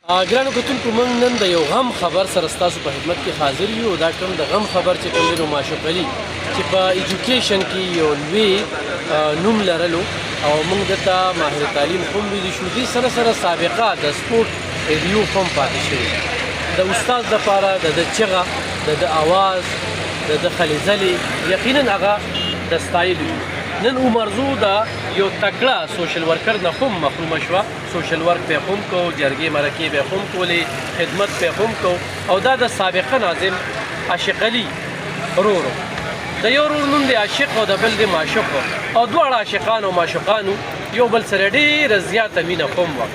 ګرانو کتونکو موږ نن د یو غم خبر سره ستاسو په خدمت کې حاضر یو. دا کوم د غم خبر چې کوم دی نو معشوق علي چې په ایجوکیشن کې یو لوی نوم لرلو او موږ دته ماهر تعلیم هم ویلي شو. دې سره سره سابقه د سپورټ ریډیو هم پاتې شوی. د استاد دپاره د ده چغه د ده اواز د ده خلې ځلې یقینا هغه د ستایلو. نن عمرزو د یو تکړه سوشل ورکر نه هم محرومه شوه. سوشل ورک به هم کو، جرګې مرکې به هم کولې، خدمت به هم کو. او دا د سابقه ناظم عاشق علي ورور د یو ورور نوم دی عاشق او د بل دی معشوق، او دواړه عاشقان او معشوقانو یو بل سره ډېره زیاته مینه هم وه.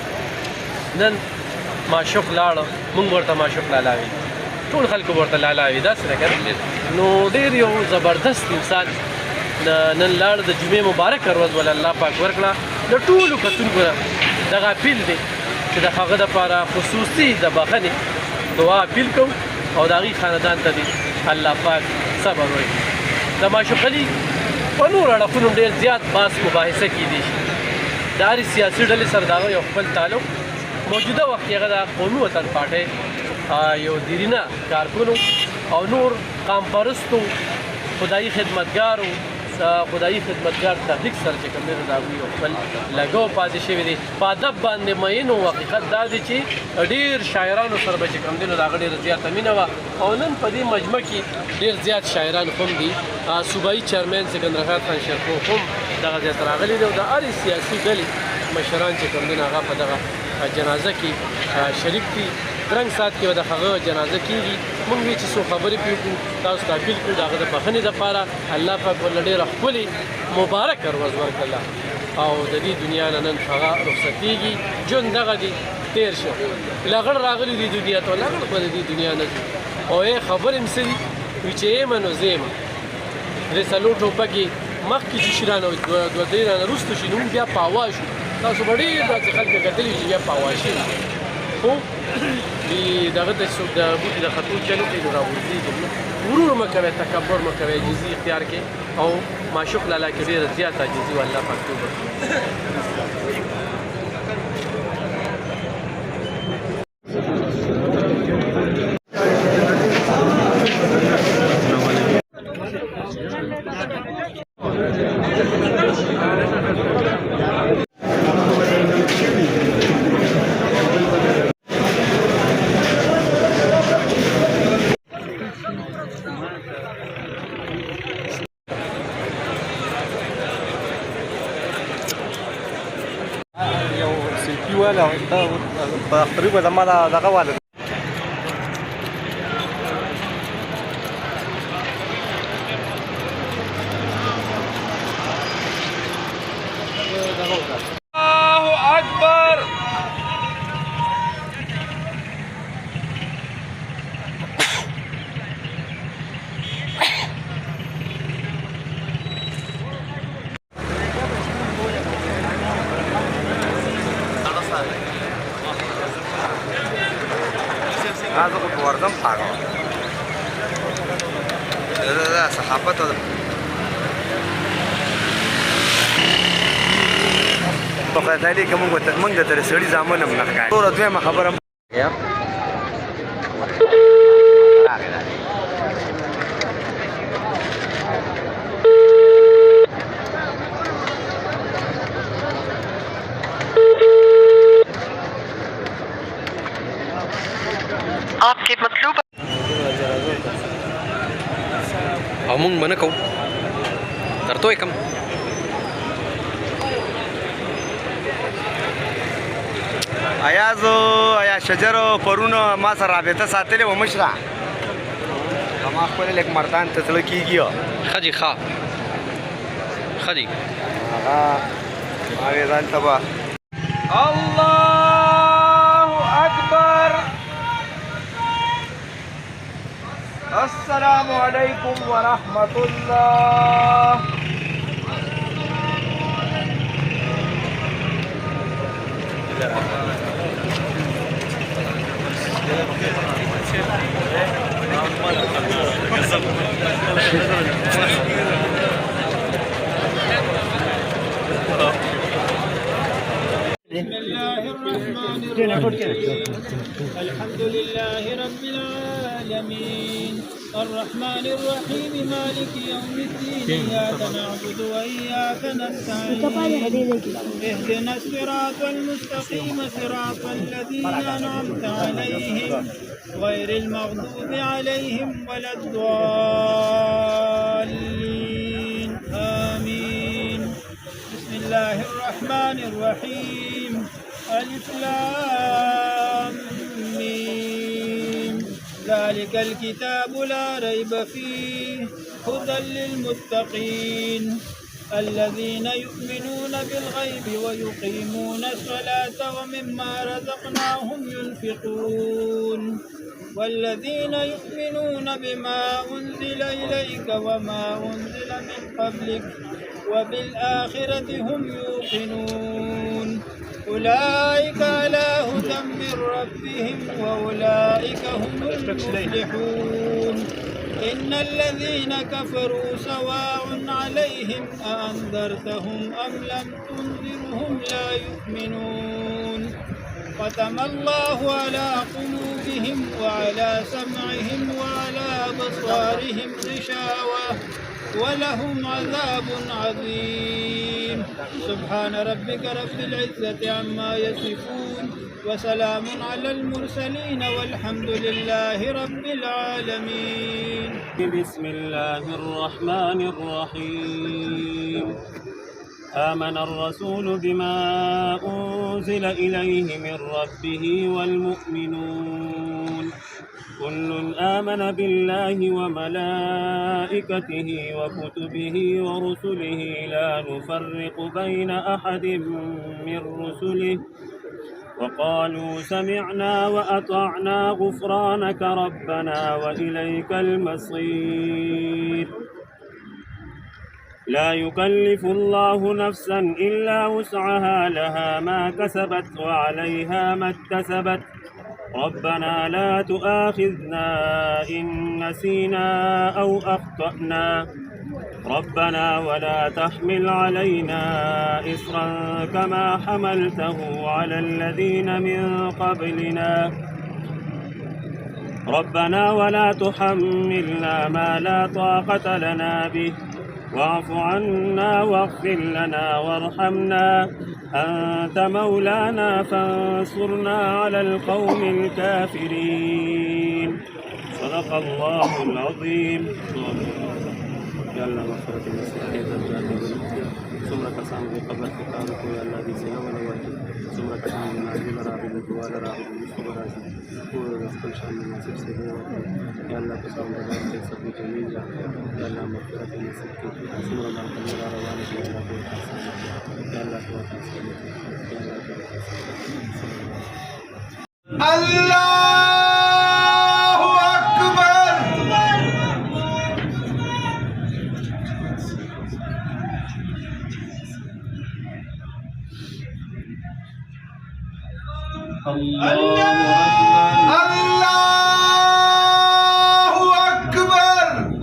نن معشوق لاړه، موږ ورته معشوق لالا وي، ټول خلکو ورته لالا وي، داسې نه که نو ډېر یو زبردست انسان نن لاړ. د جمعې مبارکه ورځ ول الله پاک ورکړه. د ټولو کتونکو نه دغه اپیل دی چې د هغه دپاره خصوصي د بښنې دعا اپیل کوو او د هغې خاندان ته دې الله پاک صبر ورکړي. د معشوق علي په نورو اړخونو ډېر زیات بحث مباحثه کیدی شي. د هرې سیاسي ډلې سره د هغه یو خپل تعلق موجوده وخت کې هغه د قومي وطن پارټۍ یو دیرینه کارکونو او نور قام پرستو خدایي خدمتګارو خدایي خدمتګار تحریک سره چې کوم دی د هغوی یو خپل لګو پاتې شوی دی. په ادب باندې مین و. حقیقت دا دی چې ډېر شاعرانو سره به چې کوم دی نو د هغه ډېره زیاته مینه وه. او نن په دې مجمع کې ډېر زیات شاعران هم دي. صوبایي چیرمین سکندرخان خان شیرخو هم دغه ځای ته راغلي دي او د هرې سیاسي ډلې مشران چې کوم دی نو هغه په دغه جنازه کې شریک دي. درنګ ساعت کې به د هغه جنازه کېږي. موږ وی چې څو خبرې پرې کړو، تاسو ته اپیل کړو د هغه د بښنې دپاره. الله پاک ورله ډېره ښکلې مبارکه ورځ ورکړله او د دې دنیا نه نن هغه رخصتېږي. ژوند دغه دی، تېر شو. لغړ راغلي دي دنیا ته، لغړ به د دې دنیا نه ځي. او خبرې م څه دي وي چې ایمه نو زه یمه. درې څلور ټوپکې مخکې چې شي رانه دوه درې رانه وروسته شي نو موږ بیا په هوا شو. تاسو به ډېر داسې خلک کتلي چې بیا په هوا شوي خو دغه ته څوک د بوټي د خطو چلو کوي نو راغورځېږي. غرور مه کوئ، تکبر مه کوئ، عاجزي اختیار کړئ او معشوق لالا کې ډېره زیاته عاجزي و. الله پاک توبه ولا تقريبا لما دغه والد الله اكبر. هذا هو وردم حاجة لا صحابة فقط عليه كم قلت من قدر سوري زمان من الحكاية صورة فيها ما خبرهم आपके मतलूब او مونږ به نه کوو تر تو یې کم. آیا شجرو پرونه ما سره رابطه ساتلې و مشره ما خپل لیک مردان ته تلل کېږي ښه جي ښه ښه دي هغه هغې ځان ته به الله اکبر. السلام علیکم ورحمة الله. بسم الله الرحمن الرحيم الحمد لله رب العالمين الرحمن الرحيم مالك يوم الدين إياك نعبد وإياك نستعين اهدنا الصراط المستقيم صراط الذين أنعمت عليهم غير المغضوب عليهم ولا الضالين آمين بسم الله الرحمن الرحيم ألف لام ميم ذلك الكتاب لا ريب فيه هدى للمتقين الذين يؤمنون بالغيب ويقيمون الصلاة ومما رزقناهم ينفقون والذين يؤمنون بما أنزل إليك وما أنزل من قبلك وبالآخرة هم يوقنون أولئك على هدى من ربهم وأولئك هم المفلحون إن الذين كفروا سواء عليهم أأنذرتهم أم لم تنذرهم لا يؤمنون ختم الله على قلوبهم وعلى سمعهم وعلى أبصارهم غشاوة ولهم عذاب عظيم سبحان ربك رب العزة عما يصفون وسلام على المرسلين والحمد لله رب العالمين بسم الله الرحمن الرحيم آمن الرسول بما أنزل إليه من ربه والمؤمنون كل آمن بالله وملائكته وكتبه ورسله لا نفرق بين أحد من رسله وقالوا سمعنا وأطعنا غفرانك ربنا وإليك المصير لا يكلف الله نفسا إلا وسعها لها ما كسبت وعليها ما اكتسبت ربنا لا تؤاخذنا إن نسينا أو أخطأنا ربنا ولا تحمل علينا إصرا كما حملته على الذين من قبلنا ربنا ولا تحملنا ما لا طاقة لنا به واعف عنا واغفر لنا وارحمنا أنت مولانا فانصرنا على القوم الكافرين صدق الله العظيم يا الله مغفرة المسيحية الجاهلين سمرة سام قبل كتابك يا الله دي سنة ونواتي سمرة سام ناجل راغب الدوال راغب المستقرازي ويسكن شام الناصر سيدنا يا الله تسام دبار تيسر بجميل يا الله مغفرة المسيحية سمرة بارك الله روانك يا الله يا الله تواتي الله أكبر الله أكبر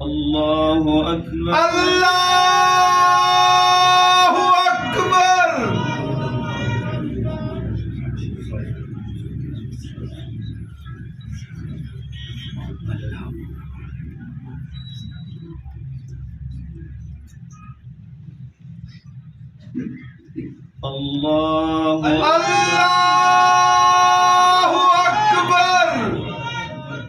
الله أكبر الله أكبر الله أكبر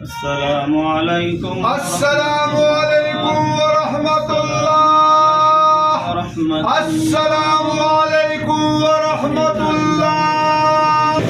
السلام عليكم السلام عليكم ورحمة الله السلام عليكم ورحمة الله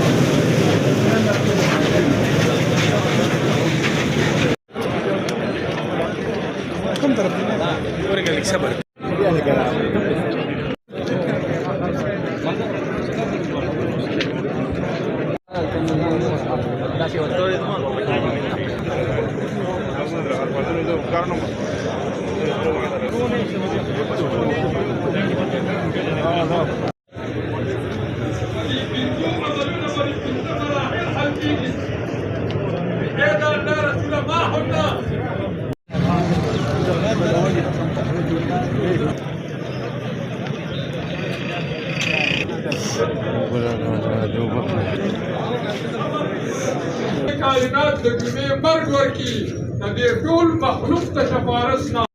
ما کائنات د جمعې مرګ ورکي د دې ټول مخلوق ته شفارس نه